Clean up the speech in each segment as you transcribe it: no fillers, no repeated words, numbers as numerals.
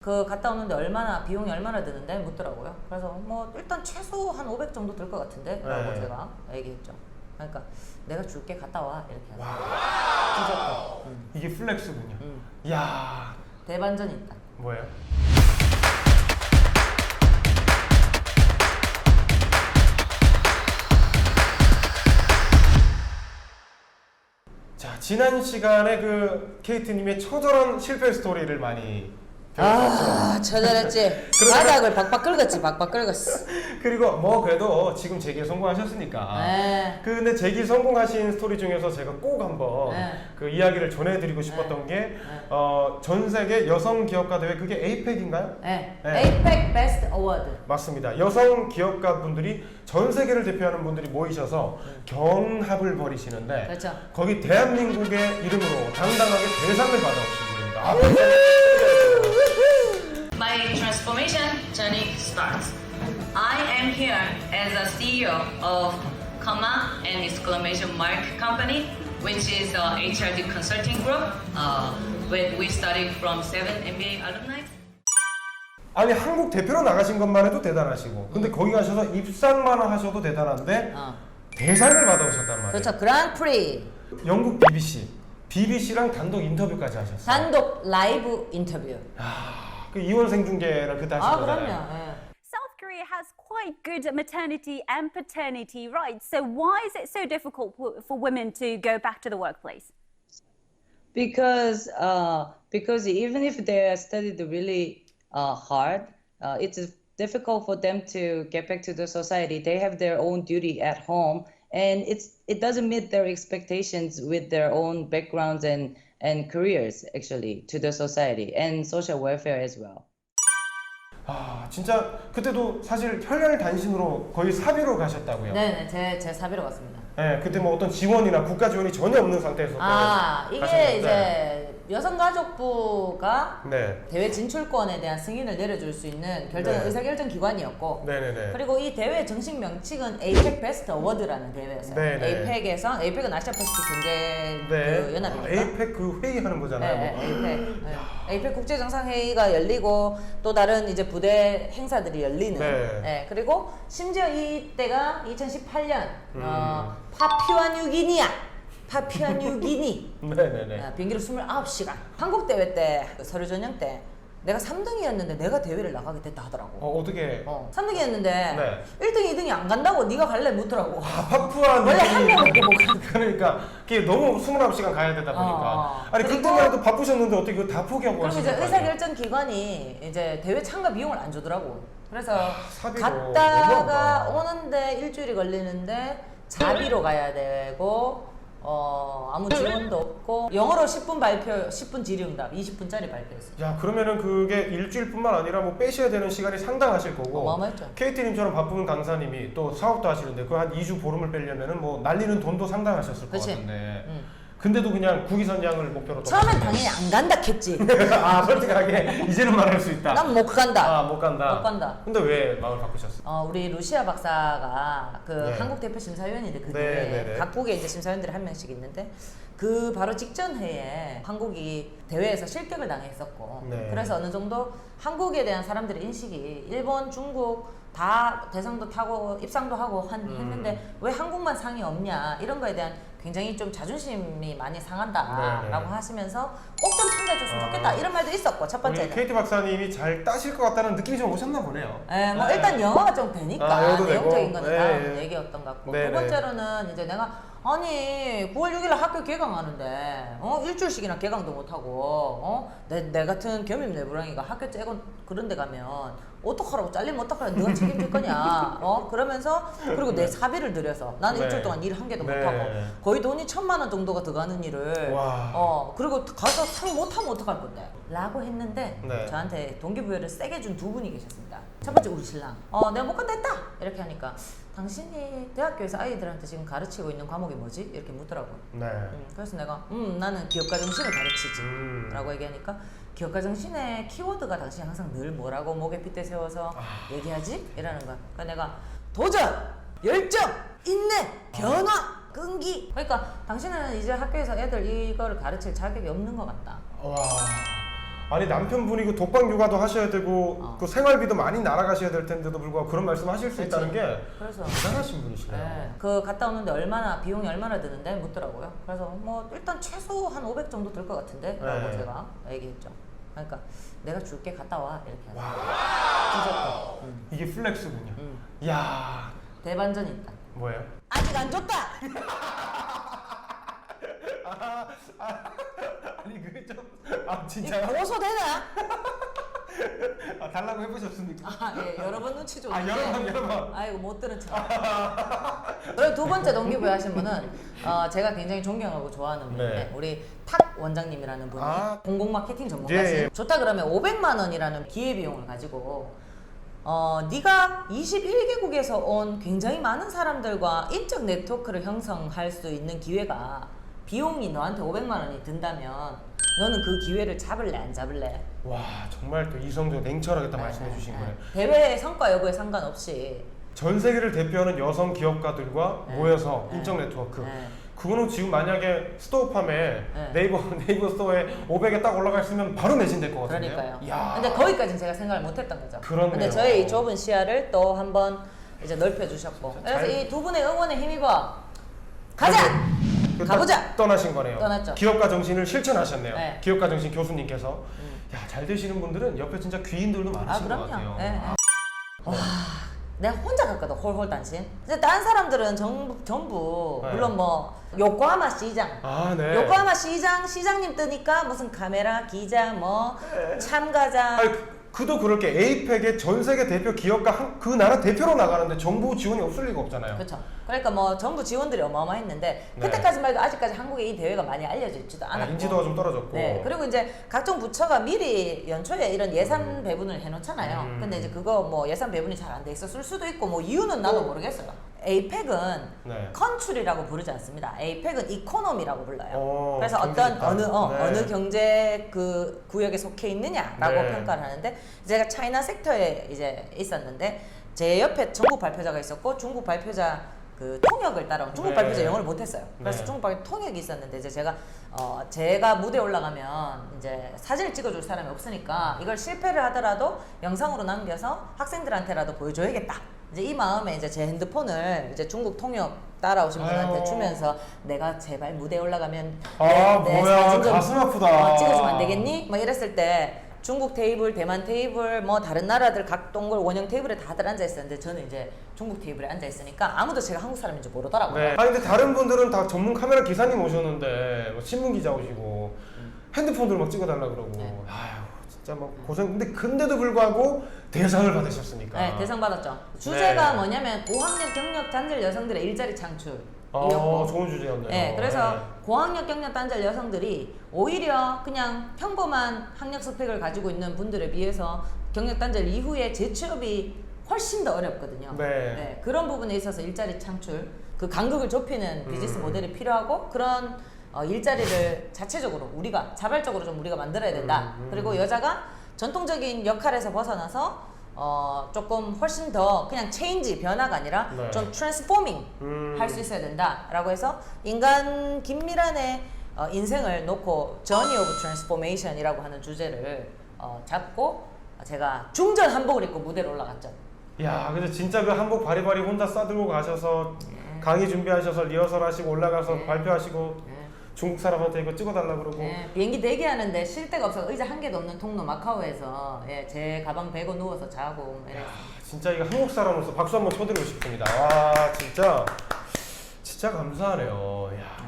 그 갔다 오는데 비용이 얼마나 드는데 묻더라고요. 그래서 뭐 일단 최소 한 500 정도 들 것 같은데 라고 네. 제가 얘기했죠. 그러니까 내가 줄게 갔다 와 이렇게 하죠. 와. 이게 플렉스군요. 이야. 대반전이 있다. 뭐예요? 자, 지난 시간에 그 케이트님의 처절한 실패 스토리를 많이 배웠죠. 처절했지. 바닥을 박박 긁었지. 박박 긁었어. 그리고 뭐 그래도 지금 재기에 성공하셨으니까. 네. 근데 재기 성공하신 스토리 중에서 제가 꼭 한번 네. 그 이야기를 전해드리고 싶었던 게 전 세계 여성 기업가 대회, 그게 에이펙인가요? 네. 네. 에이펙 베스트 어워드. 맞습니다. 여성 기업가 분들이 전 세계를 대표하는 분들이 모이셔서 경합을 벌이시는데, 그렇죠. 거기 대한민국의 이름으로 당당하게 대상을 받아오신 분입니다. My transformation journey starts. I am here as a CEO of comma and exclamation mark company, which is a HRD consulting group. We studied from 7 MBA alumni. 아니, 한국 대표로 나가신 것만 해도 대단하시고, 근데 거기 가셔서 입상만 하셔도 대단한데 대상을 받아오셨단 말이에요. 그렇죠. 그랑프리. 영국 BBC랑 단독 인터뷰까지 하셨어요. 단독 라이브 인터뷰. 그 이원 생중계를 그때 하신 거잖아요. 그럼요. 예. South Korea has quite good maternity and paternity rights. So why is it so difficult for women to go back to the workplace? Because even if they studied really hard, it's difficult for them to get back to the society. They have their own duty at home, and it doesn't meet their expectations with their own backgrounds and careers actually to the society and social welfare as well. 진짜 그때도 사실 혈혈단신으로 거의 사비로 가셨다고요. 네네, 제 사비로 갔습니다. 네, 그때 뭐 어떤 지원이나 국가 지원이 전혀 없는 상태에서 이게 가셨는데. 이제 여성가족부가 네. 대회 진출권에 대한 승인을 내려줄 수 있는 의사결정 기관이었고, 네네네. 그리고 이 대회 정식 명칭은 에이펙 베스트 어워드라는 대회였어요. 네네. 에이펙은 아시아 퍼시픽 경제 네. 그 연합이니까. 에이펙 그 회의하는 거잖아요. 에이펙. 에이펙 국제정상회의가 열리고 또 다른 이제 부대 행사들이 열리는. 네. 그리고 심지어 이때가 2018년 파푸아뉴기니 네네네. 비행기로 29시간. 한국 대회 때 서류 전형 때 내가 3등이었는데 내가 대회를 나가게 됐다 하더라고. 어떻게? 3등이었는데 네. 1등, 2등이 안 간다고 네가 갈래 묻더라고. 파푸아 원래 한 명밖에 못 가. 그러니까 그게 너무 29시간 가야 되다 보니까. 아니 그리고- 그때만 해도 바쁘셨는데 어떻게 그거 다 포기하고 그럼 가시는 이제 거예요? 의사결정 기관이 이제 대회 참가 비용을 안 주더라고. 그래서 사비로 갔다가 너무하다. 오는데 일주일이 걸리는데 자비로 가야 되고 아무 지원도 없고 영어로 10분 발표, 10분 질의응답, 20분짜리 발표했어요. 야, 그러면은 그게 일주일뿐만 아니라 뭐 빼셔야 되는 시간이 상당하실 거고. 어마어마했죠. KT님처럼 바쁜 강사님이 또 사업도 하시는데 그 한 2주 보름을 빼려면은 뭐 날리는 돈도 상당하셨을 것 그치. 같은데. 근데도 그냥 국위선양을 목표로. 또 처음엔 가셨네요. 당연히 안 간다 했지. 솔직하게 이제는 말할 수 있다. 난 못 간다. 못 간다. 못 간다. 근데 왜 마음을 바꾸셨어요? 우리 루시아 박사가 그 네. 한국 대표 심사위원인데 그 네, 대회 네, 네. 각국에 이제 심사위원들이 한 명씩 있는데 그 바로 직전 해에 한국이 대회에서 실격을 당했었고 네. 그래서 어느 정도 한국에 대한 사람들의 인식이 일본, 중국 다 대상도 타고 입상도 하고 했는데 왜 한국만 상이 없냐 이런 거에 대한 굉장히 좀 자존심이 많이 상한다라고 네, 네. 하시면서 꼭 좀 참가해줬으면 좋겠다 이런 말도 있었고 첫 우리 번째는. KT 박사님이 잘 따실 것 같다는 느낌이 좀 오셨나 보네요. 뭐 네. 일단 영어가 좀 되니까 영어도 내용적인 되고. 거는 네, 다음 네. 얘기였던 것 같고 네, 두 네. 번째로는 이제 내가 아니 9월 6일 학교 개강하는데 일주일씩이나 개강도 못하고 내 같은 겸임 내부랑이가 학교 째고 그런 데 가면 어떡하라고 잘리면 어떡하라고 누가 책임질 거냐 그러면서 그리고 내 사비를 들여서 나는 네. 일주일 동안 일 한 개도 네. 못하고 거의 돈이 1,000만 원 정도가 들어가는 일을 와. 그리고 가서 상 못하면 어떡할 건데 라고 했는데 네. 저한테 동기부여를 세게 준 두 분이 계셨습니다. 첫 번째 우리 신랑 내가 못 간다 했다 이렇게 하니까 당신이 대학교에서 아이들한테 지금 가르치고 있는 과목이 뭐지? 이렇게 묻더라고요. 네. 그래서 내가 나는 기업가 정신을 가르치지 라고 얘기하니까 기업가 정신의 키워드가 당신이 항상 늘 뭐라고 목에 핏대 세워서 얘기하지? 이라는 거야. 그러니까 내가 도전! 열정! 인내! 변화! 끈기! 그러니까 당신은 이제 학교에서 애들 이거를 가르칠 자격이 없는 것 같다. 와. 아니 남편분이 그 독방 육아도 하셔야 되고 그 생활비도 많이 날아가셔야 될 텐데도 불구하고 그런 말씀하실 수 그치. 있다는 게 그래서 대단하신 분이시네요. 네. 그 갔다 오는데 비용이 얼마나 드는데 묻더라고요. 그래서 뭐 일단 최소 한 500 정도 들 것 같은데 라고 네. 제가 얘기했죠. 그러니까 내가 줄게 갔다 와 이렇게 하죠. 와. 찢었다. 이게 플렉스군요. 이야. 대반전이 있다. 뭐예요? 아직 안 줬다. 아니 그게 좀 진짜요? 고소되나? 달라고 해보셨습니까? 예, 여러 번 눈치 줬는데. 여러 번. 아이고 못 들은 척. 그리고 두 번째 동기부여 하신 분은 제가 굉장히 존경하고 좋아하는 분인데 네. 우리 탁 원장님이라는 분이 공공 마케팅 전문가세요. 예, 예. 좋다 그러면 500만 원이라는 기회 비용을 가지고 네가 21개국에서 온 굉장히 많은 사람들과 인적 네트워크를 형성할 수 있는 기회가 비용이 너한테 500만 원이 든다면 너는 그 기회를 잡을래 안 잡을래? 와 정말 또 이성적 냉철하게 딱 말씀해 주신 거예요. 대회 성과 여부에 상관없이 전 세계를 대표하는 여성 기업가들과 네. 모여서 네. 인적 네트워크. 네. 그거는 지금 만약에 스토어팜에 네. 네이버 스토어에 500에 딱 올라가 있으면 바로 내신될 것 같은데요. 그러니까요. 이야. 근데 거기까지는 제가 생각을 못했던 거죠. 그렇네요. 근데 저의 이 좁은 시야를 또 한번 이제 넓혀주셨고 그래서 잘- 이 두 분의 응원에 힘입어 가자! 그 가보자! 떠나신 거네요. 떠났죠. 기업가 정신을 실천하셨네요. 네. 기업가 정신 교수님께서 야, 잘 되시는 분들은 옆에 진짜 귀인들도 많으신 것 그럼요. 같아요. 예, 예. 와, 내가 혼자 갔거든 홀홀 단신. 근데 다른 사람들은 전부 네. 물론 뭐 요코하마 시장, 아, 네. 요코하마 시장님 뜨니까 무슨 카메라, 기자, 뭐 참가자. 아니, 그도 그럴 게 에이펙의 전 세계 대표 기업가 그 나라 대표로 나가는데 정부 지원이 없을 리가 없잖아요. 그렇죠. 그러니까 뭐 정부 지원들이 어마어마했는데 네. 그때까지만 해도 아직까지 한국에 이 대회가 많이 알려져 있지도 아, 않았고. 인지도가 좀 떨어졌고. 네. 그리고 이제 각종 부처가 미리 연초에 이런 예산 배분을 해놓잖아요. 근데 이제 그거 뭐 예산 배분이 잘 안 돼 있었을 수도 있고 뭐 이유는 나도 모르겠어요. 에이펙은 네. 컨츄리라고 부르지 않습니다. 에이펙은 이코노미라고 불러요. 그래서 경제 어떤 집단. 네. 어느 경제 그 구역에 속해 있느냐라고 네. 평가를 하는데 제가 차이나 섹터에 이제 있었는데 제 옆에 중국 발표자가 있었고 중국 발표자 그 통역을 따라온 중국 네. 발표자 영어를 못했어요. 그래서 네. 중국 발표 통역이 있었는데 이제 제가 무대에 올라가면 이제 사진을 찍어줄 사람이 없으니까 이걸 실패를 하더라도 영상으로 남겨서 학생들한테라도 보여줘야겠다. 이제 이 마음에 이제 제 핸드폰을 이제 중국 통역 따라오신 분한테 아유. 주면서 내가 제발 무대에 올라가면 아, 내 뭐야. 사진 좀 가슴 아프다. 찍어주면 안 되겠니? 막 이랬을 때 중국 테이블, 대만 테이블, 뭐 다른 나라들 각 동굴 원형 테이블에 다들 앉아 있었는데 저는 이제 중국 테이블에 앉아 있으니까 아무도 제가 한국 사람인지 모르더라고요. 네. 아니 근데 다른 분들은 다 전문 카메라 기사님 오셨는데 뭐 신문 기자 오시고 핸드폰으로 막 찍어달라 그러고 네. 아유 진짜 막 고생. 근데도 불구하고 대상을 받으셨으니까. 네, 대상 받았죠. 주제가 네. 뭐냐면 고학력 경력 단절 여성들의 일자리 창출. 좋은 주제였네요. 네, 그래서 네. 고학력 경력 단절 여성들이 오히려 그냥 평범한 학력 스펙을 가지고 있는 분들에 비해서 경력 단절 이후에 재취업이 훨씬 더 어렵거든요. 네. 그런 부분에 있어서 일자리 창출, 그 간극을 좁히는 비즈니스 모델이 필요하고 그런 일자리를 자체적으로 우리가 자발적으로 좀 우리가 만들어야 된다. 그리고 여자가 전통적인 역할에서 벗어나서 조금 훨씬 더 그냥 체인지 변화가 아니라 네. 좀 트랜스포밍 할 수 있어야 된다라고 해서 인간 김미란의 인생을 놓고 Journey of Transformation이라고 하는 주제를 잡고 제가 중전 한복을 입고 무대로 올라갔죠. 야, 근데 진짜 그 한복 바리바리 혼자 싸들고 가셔서 강의 준비하셔서 리허설 하시고 올라가서 네. 발표하시고 중국 사람한테 이거 찍어달라 그러고. 네, 비행기 대기하는데 쉴 데가 없어서 의자 한 개도 없는 통로 마카오에서 제 가방 베고 누워서 자고 이랬어요. 진짜 이거 한국 사람으로서 박수 한번 쳐드리고 싶습니다. 와, 진짜 감사하네요. 야.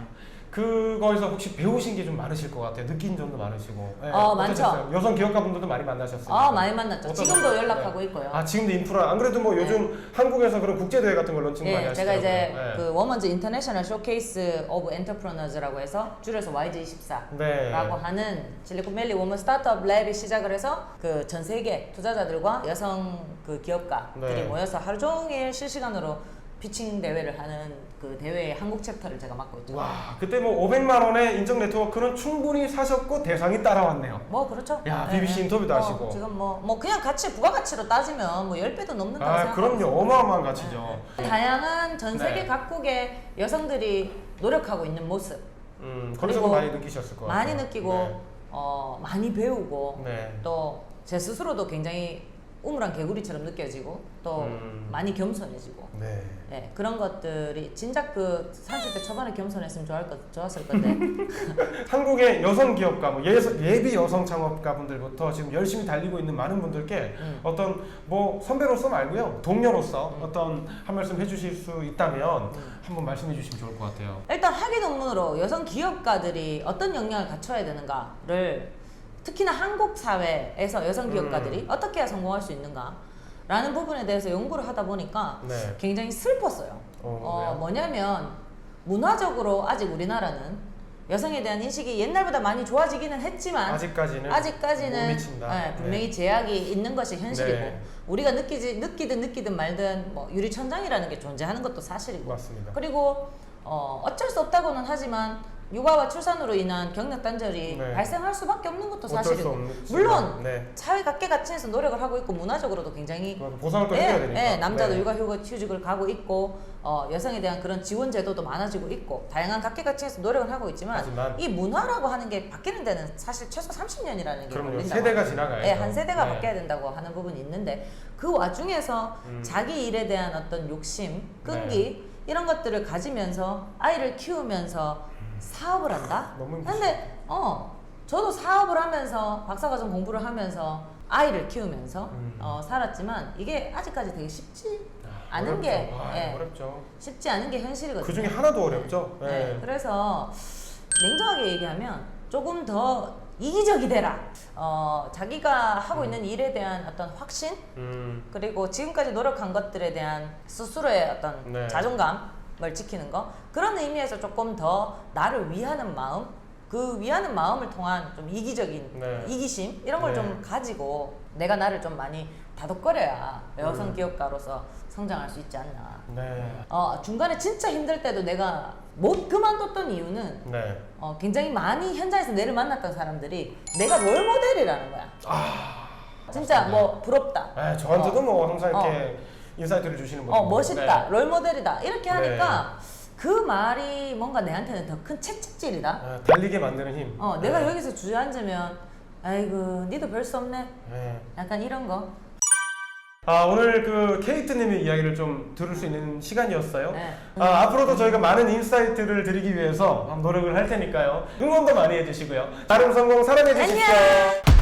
그거에서 혹시 배우신 게 좀 많으실 것 같아요. 느낀 점도 많으시고. 네, 많죠. 어떠셨어요? 여성 기업가분들도 많이 만나셨어요. 많이 만났죠. 지금도 연락하고 있고요. 아, 지금도 인프라. 안 그래도 뭐 요즘 한국에서 그런 국제대회 같은 걸 런칭 많이 예, 하시더라고요. 제가 이제 네. 그 워먼즈 인터내셔널 쇼케이스 오브 엔터프러너즈라고 해서 줄여서 YG24라고 네. 하는 실리콘밸리 워먼 스타트업 랩이 시작을 해서 그 전 세계 투자자들과 여성 그 기업가들이 네. 모여서 하루 종일 실시간으로 피칭 대회를 하는 그 대회의 한국 챕터를 제가 맡고 있죠. 와, 그때 뭐 500만 원의 인적 네트워크는 충분히 사셨고 대상이 따라왔네요. 뭐 그렇죠. 야, BBC 인터뷰도 하시고. 지금 뭐 그냥 가치 부가가치로 따지면 뭐 10배도 넘는다고 아, 생각하고 그럼요. 어마어마한 가치죠. 다양한 전 세계 네. 각국의 여성들이 노력하고 있는 모습 거기서도 그리고 많이 느끼셨을 것 같아요. 많이 느끼고 네. 많이 배우고 네. 또 제 스스로도 굉장히 우물한 개구리처럼 느껴지고 또 많이 겸손해지고 네. 예, 그런 것들이 진작 그 30대 초반에 겸손했으면 좋았을 건데 한국의 여성 기업가, 뭐 예비 여성 창업가 분들부터 지금 열심히 달리고 있는 많은 분들께 어떤 뭐 선배로서 말고요, 동료로서 어떤 한 말씀 해주실 수 있다면 한번 말씀해 주시면 좋을 것 같아요. 일단 학위 논문으로 여성 기업가들이 어떤 역량을 갖춰야 되는가를 특히나 한국 사회에서 여성 기업가들이 어떻게 해야 성공할 수 있는가라는 부분에 대해서 연구를 하다 보니까 네. 굉장히 슬펐어요. 왜요? 뭐냐면 문화적으로 아직 우리나라는 여성에 대한 인식이 옛날보다 많이 좋아지기는 했지만 아직까지는 못 미친다. 예, 분명히 제약이 있는 것이 현실이고 네. 우리가 느끼든 말든 뭐 유리천장이라는 게 존재하는 것도 사실이고 맞습니다. 그리고 어쩔 수 없다고는 하지만 육아와 출산으로 인한 경력 단절이 네. 발생할 수밖에 없는 것도 어쩔 수 사실이고 없는 물론 네. 사회 각계각층에서 노력을 하고 있고 문화적으로도 굉장히 보상을 또 해줘야 되니까. 남자도 네. 육아휴직을 가고 있고 여성에 대한 그런 지원 제도도 많아지고 있고 다양한 각계각층에서 노력을 하고 있지만 하지만 이 문화라고 하는 게 바뀌는 데는 사실 최소 30년이라는 게 그럼요. 걸린다고 세대가 지나가야죠. 네, 한 세대가 네. 바뀌어야 된다고 하는 부분이 있는데 그 와중에서 자기 일에 대한 어떤 욕심, 끈기 이런 것들을 가지면서 아이를 키우면서 사업을 한다? 너무 힘드시죠. 근데 저도 사업을 하면서 박사과정 공부를 하면서 아이를 키우면서 살았지만 이게 아직까지 되게 쉽지 않은 어렵죠. 게 어렵죠. 쉽지 않은 게 현실이거든요. 그 중에 하나도 어렵죠. 네. 네. 그래서 냉정하게 얘기하면 조금 더 이기적이 되라. 자기가 하고 있는 일에 대한 어떤 확신 그리고 지금까지 노력한 것들에 대한 스스로의 어떤 네. 자존감을 지키는 거 그런 의미에서 조금 더 나를 위하는 마음 그 위하는 마음을 통한 좀 이기적인 네. 이기심 이런 걸 네. 좀 가지고 내가 나를 좀 많이 다독거려야 여성 기업가로서 성장할 수 있지 않나. 네. 중간에 진짜 힘들 때도 내가 못 그만뒀던 이유는 네. 굉장히 많이 현장에서 내를 만났던 사람들이 내가 롤모델이라는 거야. 진짜 뭐 부럽다. 네, 저한테도 뭐 항상 이렇게 인사이트를 주시는 분들. 멋있다. 네. 롤모델이다. 이렇게 하니까 그 말이 뭔가 내한테는 더 큰 채찍질이다. 달리게 만드는 힘. 내가 여기서 주저앉으면 아이고 니도 별 수 없네. 네. 약간 이런 거. 오늘 그 케이트님의 이야기를 좀 들을 수 있는 시간이었어요. 네. 앞으로도 저희가 많은 인사이트를 드리기 위해서 노력을 할 테니까요. 응원도 많이 해주시고요. 다른 성공 사랑해 주십시오. 안녕.